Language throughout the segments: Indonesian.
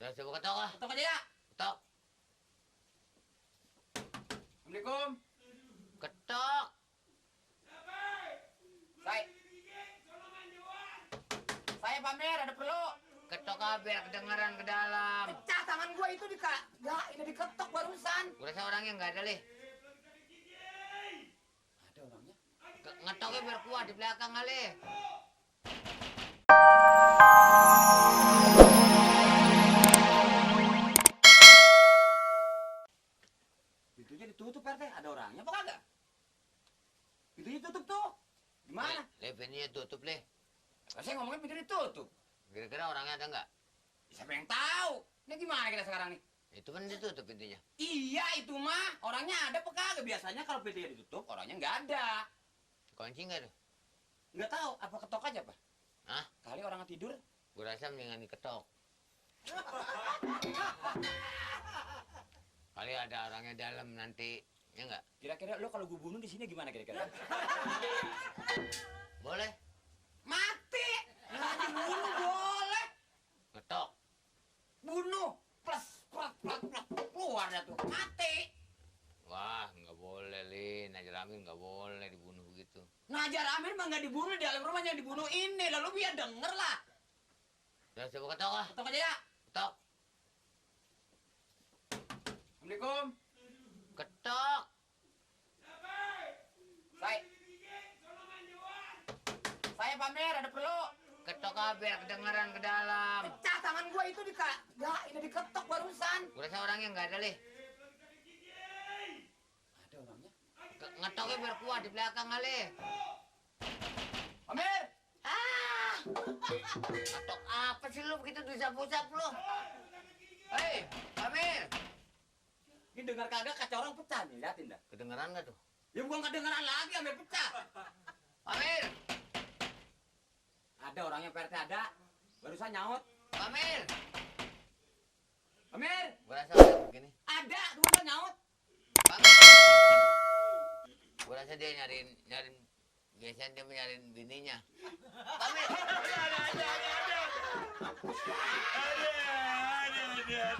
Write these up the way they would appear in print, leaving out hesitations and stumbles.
Udah coba ketok lah. Ketok aja ya. Ketok. Assalamualaikum. Ketok. Saya Pamer, ada perlu. Ketok ah biar kedengeran ke dalam. Pecah tangan gua itu ya ini diketok barusan. Gue rasa orangnya nggak ada leh. Ada orangnya. Ngetoknya biar kuat di belakang kali. Pintunya ditutup RT, ada orangnya apa kagak? Pintunya tutup tuh. Gimana? Pintunya tutup leh. Saya ngomongin pintu ditutup. Kira-kira orangnya ada nggak? Siapa yang tahu? Ini gimana kita sekarang nih? Itu kan ditutup pintunya. Iya itu mah, orangnya ada apa kagak? Biasanya kalau pintunya ditutup, orangnya nggak ada. Kunci nggak tuh? Nggak tahu, apa ketok aja pak? Hah? Kali orang tidur. Gue rasa mendingan diketok. Kali ada orangnya dalam nanti, ya nggak? Kira-kira lo kalau gue bunuh di sini gimana kira-kira? Boleh. Mati. Nah, dibunuh boleh. Ngetok. Bunuh. Plus, keluar dah tuh. Mati. Wah, nggak boleh, Lin. Najar Amin nggak boleh dibunuh begitu. Najar Amin mah nggak dibunuh, di dalam rumahnya yang dibunuh ini. Lalu biar denger lah. Udah coba ketok lah. Ketok aja ya. Ketok. Assalamualaikum. Ketok. Saya Pamer, ada perlu. Ketok ah biar kedengeran ke dalam. Pecah tangan gua itu ya ini diketok barusan. Gue rasa orangnya nggak ada leh. Ada orangnya. Ngetoknya biar kuat di belakang kali. Pamer. Ngetok apa sih lu begitu disap-usap lu? Hei, Amir. Ini dengar kagak kaca orang pecah nih, liatin dah. Kedengeran nggak tuh? Ya bukan kedengeran lagi, Amir pecah. Amir. Ada orangnya PRT ada. Barusan nyaut. Amir. Amir. Gue rasa udah begini. Ada, barusan nyaut. Amir. Gue rasa dia nyariin. Biasanya dia nyariin bininya. Amir.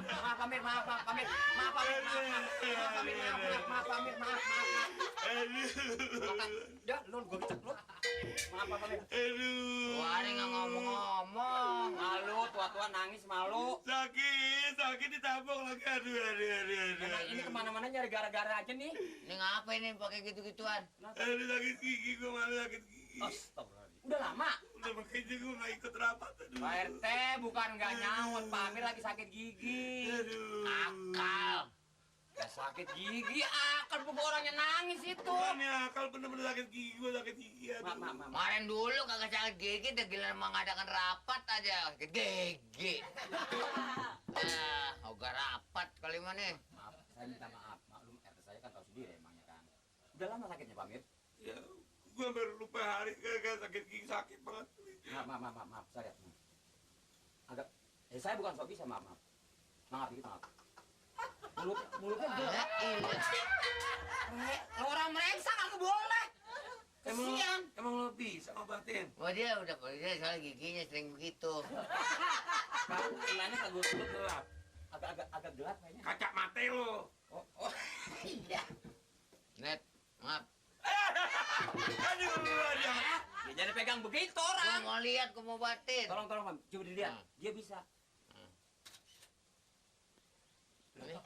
Maaf Amir, maaf Amir. Maaf Amir, maaf Amir, maaf Amir, maaf. Dah, lu gua becek lu. Maaf Amir. Wah, ini nggak ngomong-ngomong. Malu, tua-tua nangis malu. Sakit ditabok lagi. Aduh. Emang ini kemana-mana nyari gara-gara aja nih. Ini ngapa ini pakai gitu-gituan? Aduh sakit gigi, gue malu sakit gigi. Astagfirullahaladzim. Udah lama. Udah makanya gue gak ikut rapat. Aduh. Pak RT bukan nggak nyaut, Pak Amir lagi sakit gigi. Aduh. Akal. Ya sakit gigi, akal bukan orangnya nangis itu. Ini akal bener-bener sakit gigi, gue sakit gigi. Aduh. Maaf. Kemarin dulu kagak sakit gigi, udah gila mengadakan rapat aja. Sakit gigi. Ogah rapat kali mana? Maaf, saya minta maaf. Maklum RT saya kan tahu sendiri emangnya kan. Udah lama sakitnya Pak Amir? Ya, gue baru lupa hari kagak sakit gigi, sakit banget. Maaf, saya. Agak, saya bukan sok bisa, maaf. Maaf. Mulutnya Ya, iya. orang mereksa nggak boleh. Kesian. Emang lo bisa ngobatin? Wah dia udah soal giginya sering begitu. Kenanya kagak gelap. Agak gelap kayaknya. Kaca mata lo. Oh, iya. Net, maaf. Aduh. Ya jangan pegang begitu Gua orang. mau lihat, gua mau batin. Tolong, Mam. Coba dilihat. Dia bisa. Aduh.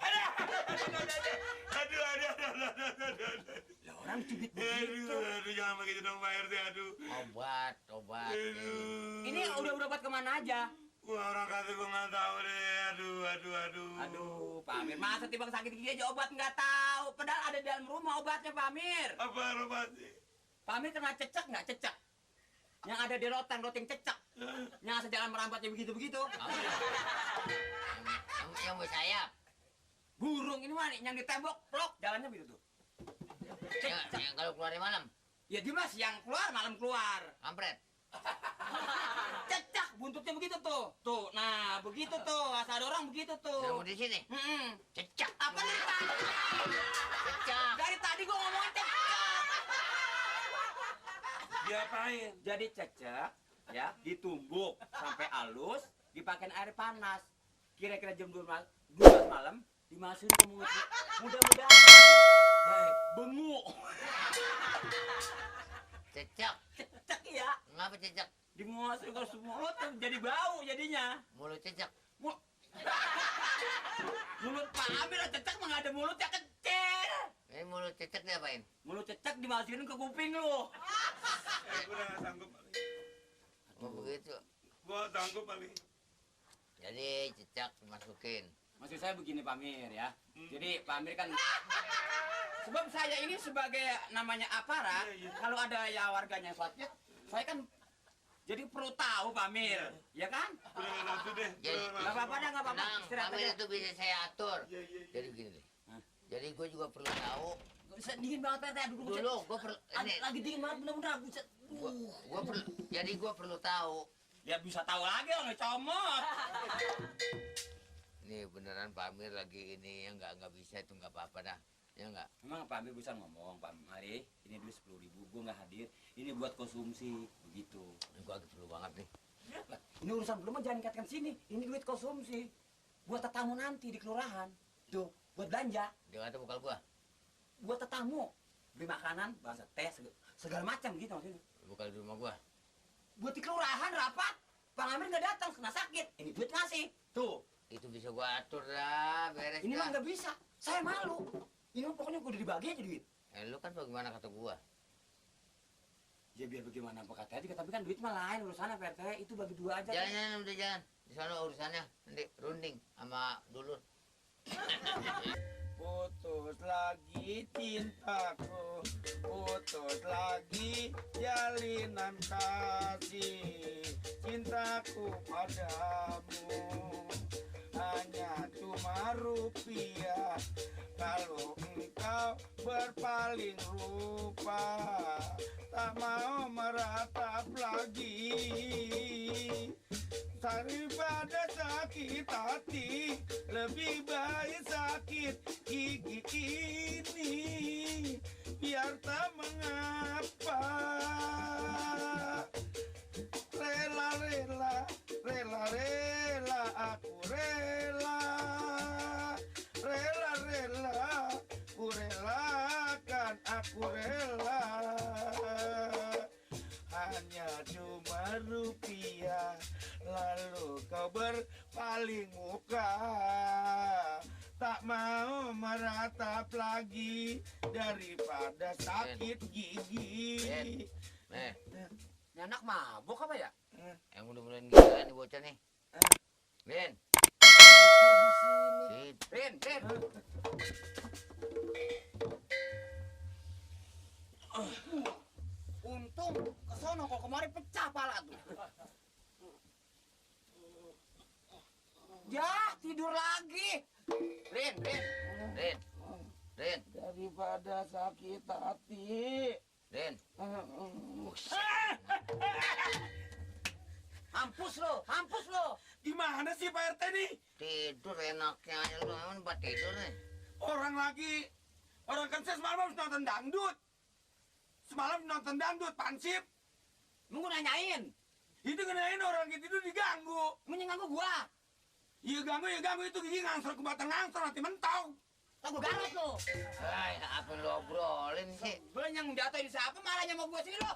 Lah orang cubit begitu. Aduh, jangan begitu dong Pak RT, aduh. Obat. Ini udah berobat kemana aja? Wah, orang kata gue nggak tahu deh. Aduh. Aduh, Pak Amir, masa timbang sakit gigi aja obat nggak tahu? Padahal ada di dalam rumah obatnya, Pak Amir. Apa obat sih? Pak Amir kena cecek nggak cecek? Yang ada di roting cecek. Yang sejalan merambatnya begitu-begitu. Yang bersayap. Burung ini mah nih, yang ditembok, plok, jalannya begitu tuh. Yang kalau keluar di malam, Ya dia mah siang keluar, malam keluar. kampret. Cecek, buntutnya begitu tuh. Tuh, nah begitu tuh, asal ada orang begitu Yang tuh. di sini, cecak. Apa nih? Cecak. Dari tadi gua ngomongin cecek. Diapain? Jadi cecek, ya, ditumbuk sampai halus, dipakein air panas. kira-kira jam 12 malam dimasukin ke mulut lu. Mudah-mudahan benguk. Cecak. Cecek ya. Ngapa cecak? Dimasukin ke mulut jadi bau jadinya. Mulut cecak. Mulut Pak Amir cecek mah nggak ada mulutnya kecil. Mulut cecak diapain? Mulut cecek dimasukin ke kuping lu. Gue udah gak sanggup kali. Oh begitu. Gue gak sanggup kali. Jadi cecak dimasukin. Maksud saya begini Pak Amir ya. Jadi Pak Amir kan sebab saya ini sebagai namanya aparat, kalau ada ya warganya sakit, saya kan jadi perlu tahu Pak Amir, ya kan? Udah gak nafsu deh. Jadi, Nggak apa-apa dah, nggak apa-apa. Tenang, Istirahat Pamir aja. itu bisa saya atur. Iya, iya, iya. Jadi begini deh. Hah? Jadi gue juga perlu tahu. Dingin banget Pak, duduk Dulu gue perlu. Ini, lagi dingin banget bener-bener buset. gua perlu. Jadi gue perlu tahu. Ya bisa tahu lagi orang comot. Ini beneran Pak Amir lagi ini ya nggak bisa itu nggak apa-apa dah. Ya nggak. Emang Pak Amir bisa ngomong, Pak Mari, ini duit 10.000, gue nggak hadir, ini buat konsumsi, begitu. Ini gue lagi perlu banget nih. Ini urusan belum jangan katkan sini, ini duit konsumsi, buat tetamu nanti di kelurahan, tuh, buat belanja, Dia kata bukal gue. buat tetamu, beli makanan, bahasa teh, segala macam gitu maksudnya. Bukal di rumah gue. Buat di kelurahan rapat, Pak Amir nggak datang, kena sakit, ini duit ngasih, tuh. Itu bisa gue atur dah, beres. Ini mah dah. nggak bisa, saya malu. Ini mah pokoknya udah dibagi aja duit. Lu kan bagaimana kata gue? Ya biar bagaimana apa kata aja, tapi kan duit mah lain urusannya Pak RT, itu bagi dua aja. Jalan udah jalan. Di sana urusannya nanti runding sama dulur. Putus lagi cintaku, putus lagi jalinan kasih. Cintaku padamu hanya cuma rupiah. Kalau engkau berpaling rupa, tak mau meratap lagi. Daripada sakit hati, lebih baik sakit gigi ini. Biar tak mengapa. Rela-rela, rela-rela, aku rela. Rela-rela, ku relakan, aku rela. Hanya cuma rupiah, lalu kau berpaling muka. Tak mau meratap lagi daripada sakit gigi. Nih, Ini anak mabuk apa ya? yang mudah-mudahan gila nih bocah nih. Rin. Sit. Rin. Untung kesono kok kemari pecah pala tuh. Ya tidur lagi. Rin. Rin. Daripada sakit hati. Rin. Hampus lo. Gimana sih Pak RT nih? Tidur enaknya aja lu emang buat tidur nih. Orang kan saya semalam habis nonton dangdut. Semalam nonton dangdut, pansip. Lu nanyain. Itu kenain orang gitu diganggu. Lu nyanggu gua. Iya ganggu itu gigi ngangsor ke batang ngangsor nanti mentau. Tak gua garot lo. Hai, apa lu obrolin sih? Belum yang jatuh di siapa marahnya mau gua sini lo.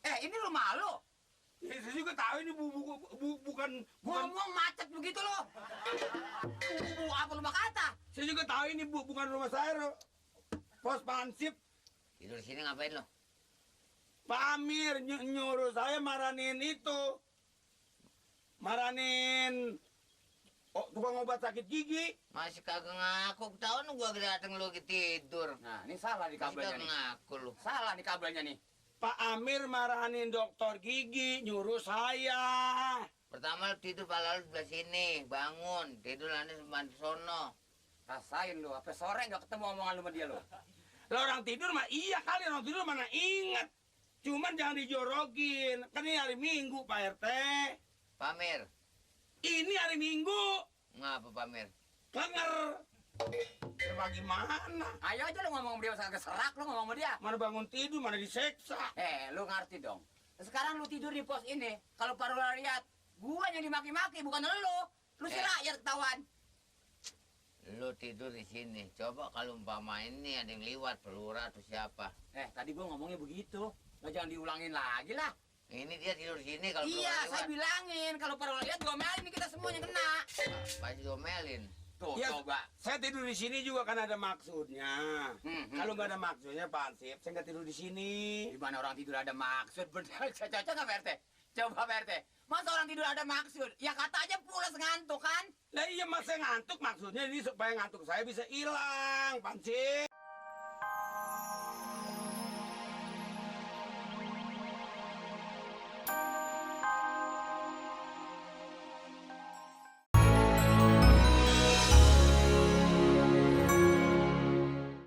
Ini rumah lo. Ya, saya juga tahu ini bukan Ngomong macet begitu lo. Apa lu kata? saya juga tahu ini bukan rumah saya, pos pansip. Tidur sini ngapain lo? Pak Amir nyuruh saya maranin itu. Maranin tukang obat sakit gigi. Masih kagak ngaku, ketahuan gua dateng lu tidur. Nah, ini salah di Masih kabelnya kagak nih. ngaku lu. Salah di kabelnya nih. Pak Amir maranin dokter gigi, nyuruh saya. Pertama lu tidur pala lu sebelah sini, bangun, tidur nanti sebelah sono. Rasain lu, apa sore nggak ketemu omongan lu sama dia lu. Lah orang tidur mah iya kali, orang tidur mana inget. Cuman jangan dijorokin. Kan ini hari Minggu Pak RT. Pamir, Ini hari Minggu. ngapa Pamir? Kenger. Bagaimana? Ayo aja lu ngomong sama dia usah keserak lu ngomong sama dia. Mana bangun tidur, mana diseksa. Lu ngerti dong. Sekarang lu tidur di pos ini, kalau Pak Rula lihat, gua yang dimaki-maki bukan lu. Lu si rakyat ketahuan. Lu tidur di sini. Coba kalau umpama ini ada yang liwat, pelurah atau siapa. Tadi gua ngomongnya begitu. Nah, jangan diulangin lagi lah. Ini dia tidur di sini kalau Iya, pelurah saya liwat. bilangin kalau para lihat diomelin nih kita semuanya kena. Pasti diomelin. Tuh, Ya, coba. saya tidur di sini juga kan ada maksudnya. Kalau nggak ada maksudnya, Pak Ansip, saya nggak tidur di sini. Di mana orang tidur ada maksud? Benar, cocok nggak Pak RT? Coba Pak RT. Masa orang tidur ada maksud? Ya kata aja pulas ngantuk kan? Lah iya, mas saya ngantuk, maksudnya ini supaya ngantuk saya bisa hilang, Pak Ansip.